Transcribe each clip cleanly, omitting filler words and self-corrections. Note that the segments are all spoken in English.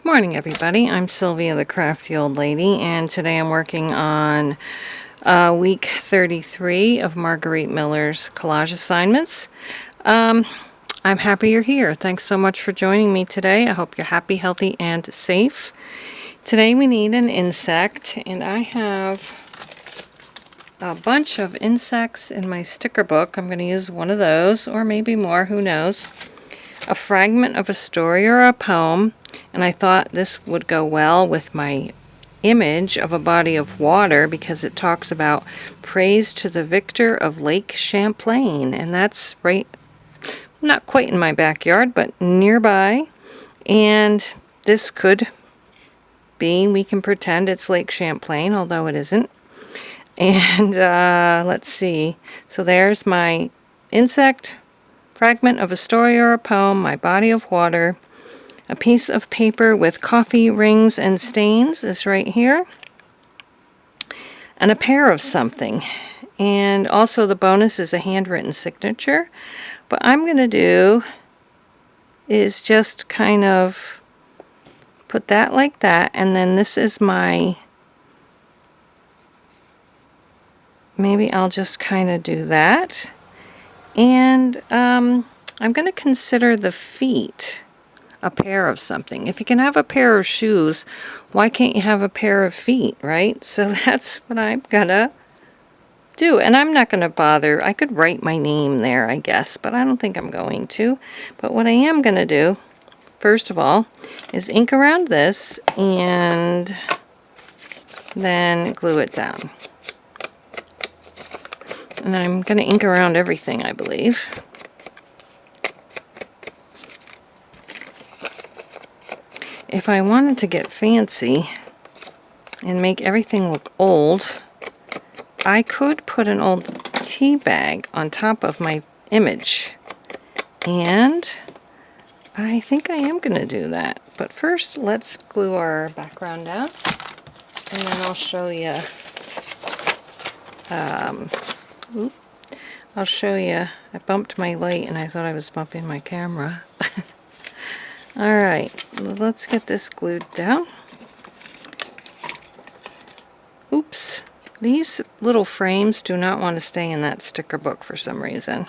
Morning everybody, I'm Sylvia the Crafty Old Lady, and today I'm working on week 33 of Marguerite Miller's collage assignments. I'm happy you're here. Thanks so much for joining me today. I hope you're happy, healthy, and safe. Today we need an insect, and I have a bunch of insects in my sticker book. I'm going to use one of those, or maybe more, who knows. A fragment of a story or a poem, and I thought this would go well with my image of a body of water because it talks about praise to the victor of Lake Champlain, and that's right, not quite in my backyard, but nearby. And this could be, we can pretend it's Lake Champlain, although it isn't. And let's see, so there's my insect, fragment of a story or a poem, my body of water. A piece of paper with coffee rings and stains is right here. And a pair of something. And also the bonus is a handwritten signature. What I'm going to do is just kind of put that like that, and then this is my, maybe I'll just kind of do that. And I'm going to consider the feet a pair of something. If you can have a pair of shoes, why can't you have a pair of feet, right? So that's what I'm gonna do. And I'm not gonna bother. I could write my name there, I guess, but I don't think I'm going to. But what I am gonna do, first of all, is ink around this and then glue it down. And I'm going to ink around everything, I believe. If I wanted to get fancy and make everything look old, I could put an old tea bag on top of my image. And I think I am going to do that. But first, let's glue our background down. And then I'll show you... I'll show you. I bumped my light and I thought I was bumping my camera. Alright, let's get this glued down. Oops. These little frames do not want to stay in that sticker book for some reason.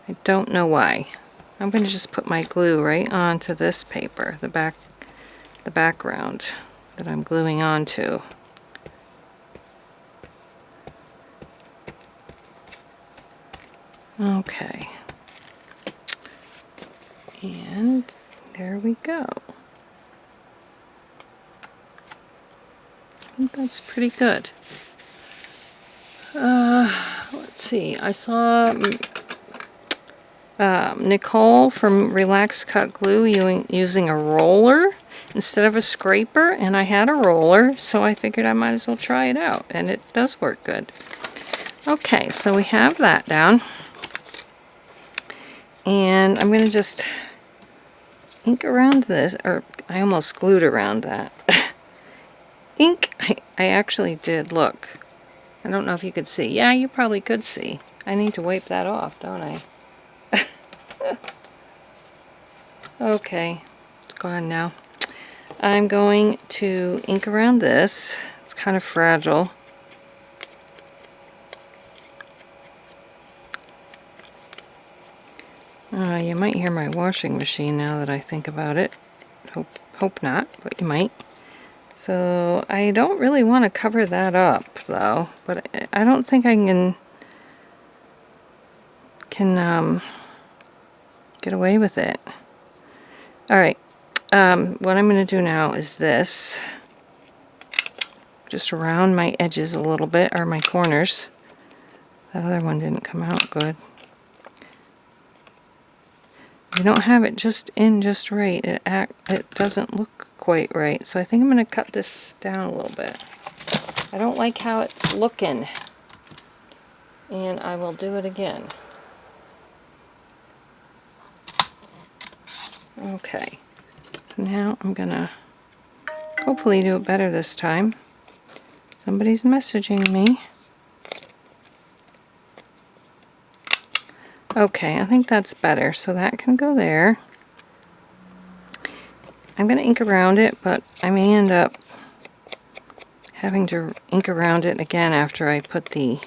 I don't know why. I'm going to just put my glue right onto this paper, the background that I'm gluing onto. Okay, and there we go. I think that's pretty good. Let's see, I saw Nicole from Relax Cut Glue using a roller instead of a scraper, and I had a roller, so I figured I might as well try it out, and it does work good. Okay, so we have that down. And I'm going to just ink around this, or I almost glued around that. Ink, I actually did, look. I don't know if you could see. Yeah, you probably could see. I need to wipe that off, don't I? Okay, it's gone now. I'm going to ink around this. It's kind of fragile. You might hear my washing machine now that I think about it. Hope not, but you might. So I don't really want to cover that up though, but I don't think I can get away with it. Alright, what I'm going to do now is this. Just around my edges a little bit, or my corners. That other one didn't come out good. You don't have it just right, it doesn't look quite right. So I think I'm going to cut this down a little bit. I don't like how it's looking. And I will do it again. Okay. So now I'm going to hopefully do it better this time. Somebody's messaging me. Okay, I think that's better. So that can go there. I'm going to ink around it, but I may end up having to ink around it again after I put the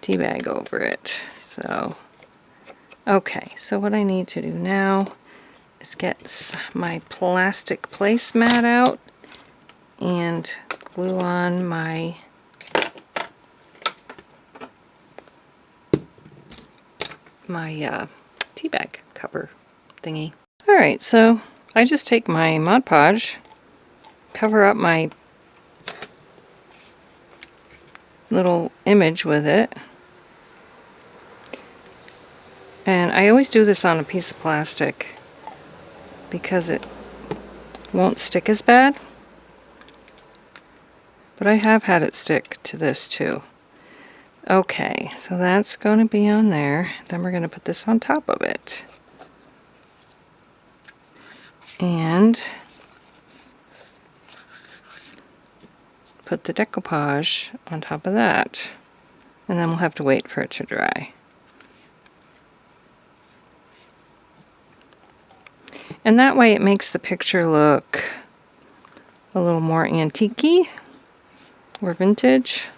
tea bag over it. So, okay, so what I need to do now is get my plastic placemat out and glue on my tea bag cover thingy. Alright, so I just take my Mod Podge, cover up my little image with it, and I always do this on a piece of plastic because it won't stick as bad, but I have had it stick to this too. Okay, so that's going to be on there. Then we're going to put this on top of it. And put the decoupage on top of that. And then we'll have to wait for it to dry. And that way it makes the picture look a little more antique-y or vintage.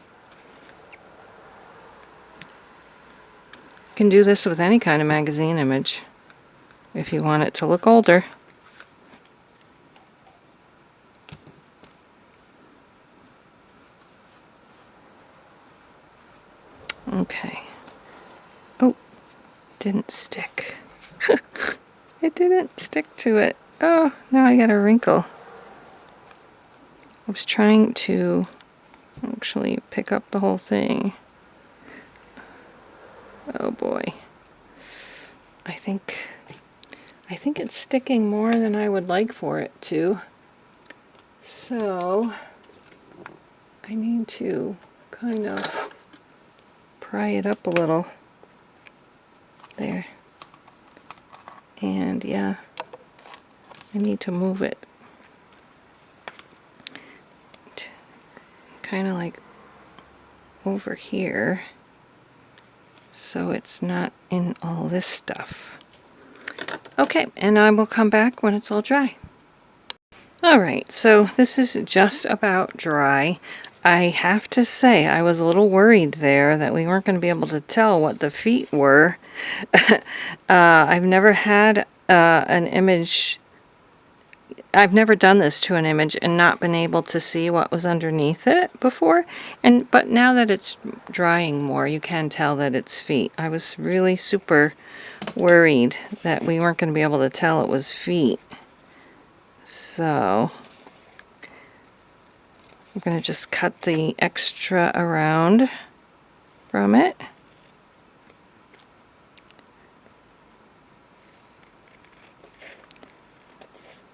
You can do this with any kind of magazine image if you want it to look older. Okay. Oh, didn't stick. It didn't stick to it. Oh, now I got a wrinkle. I was trying to actually pick up the whole thing. Oh boy. I think it's sticking more than I would like for it to. So I need to kind of pry it up a little. There. And yeah, I need to move it. Kind of like over here, so it's not in all this stuff. Okay, and I will come back when it's all dry. Alright, so this is just about dry. I have to say, I was a little worried there that we weren't going to be able to tell what the feet were. I've never had an image, I've never done this to an image and not been able to see what was underneath it before. But now that it's drying more, you can tell that it's feet. I was really super worried that we weren't going to be able to tell it was feet. So we're going to just cut the extra around from it.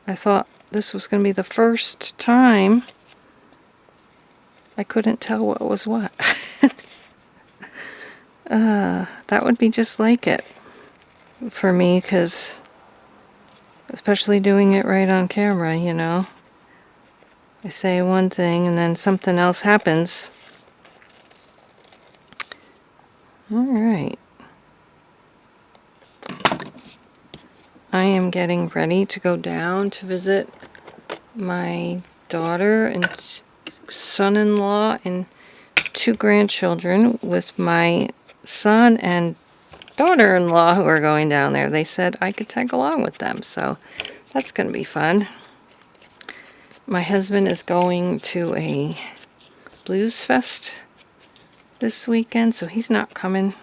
I thought this was going to be the first time I couldn't tell what was what. That would be just like it for me, because especially doing it right on camera, you know. I say one thing and then something else happens. Alright. I am getting ready to go down to visit my daughter and son-in-law and 2 grandchildren with my son and daughter-in-law who are going down there. They said I could tag along with them, so that's going to be fun. My husband is going to a blues fest this weekend, so he's not coming.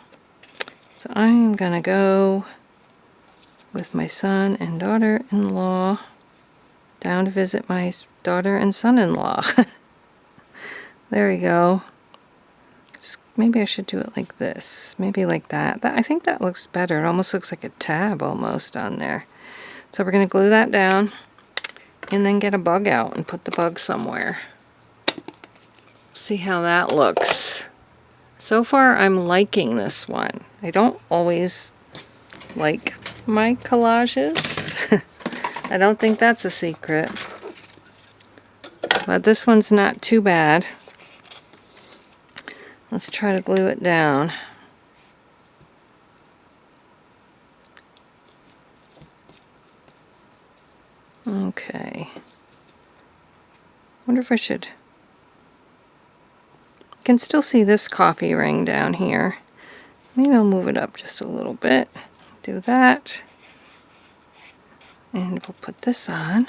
So I'm going to go with my son and daughter-in-law down to visit my daughter and son-in-law. There we go. Maybe I should do it like this. Maybe like that. I think that looks better. It almost looks like a tab almost on there. So we're going to glue that down and then get a bug out and put the bug somewhere. See how that looks. So far I'm liking this one. I don't always like my collages. I don't think that's a secret. But this one's not too bad. Let's try to glue it down. Okay. Wonder if I should... I can still see this coffee ring down here. Maybe I'll move it up just a little bit. Do that. And we'll put this on.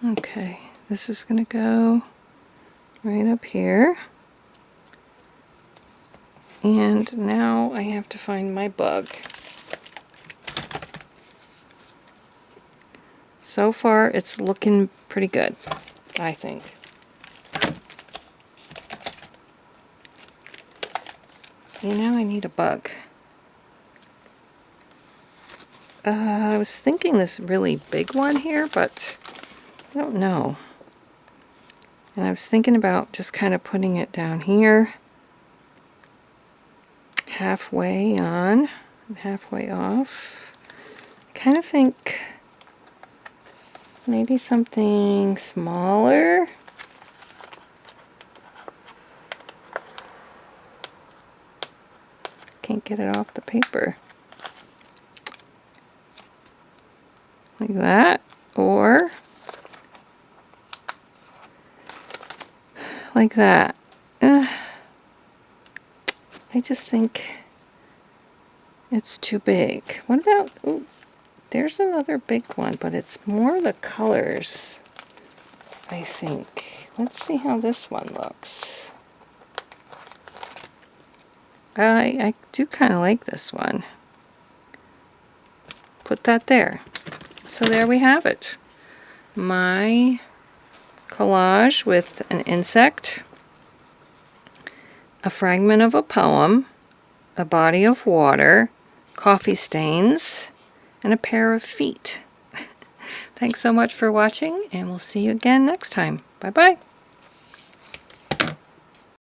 Okay, this is going to go right up here. And now I have to find my bug. So far, it's looking pretty good, I think. You know, I need a bug. I was thinking this really big one here, but I don't know. And I was thinking about just kind of putting it down here, halfway on and halfway off. I kind of think maybe something smaller. Can't get it off the paper. Like that, or like that. I just think it's too big. What about, ooh, there's another big one, but it's more the colors, I think. Let's see how this one looks. I do kind of like this one. Put that there. So there we have it. My collage with an insect, a fragment of a poem, a body of water, coffee stains, and a pair of feet. Thanks so much for watching, and we'll see you again next time. Bye-bye.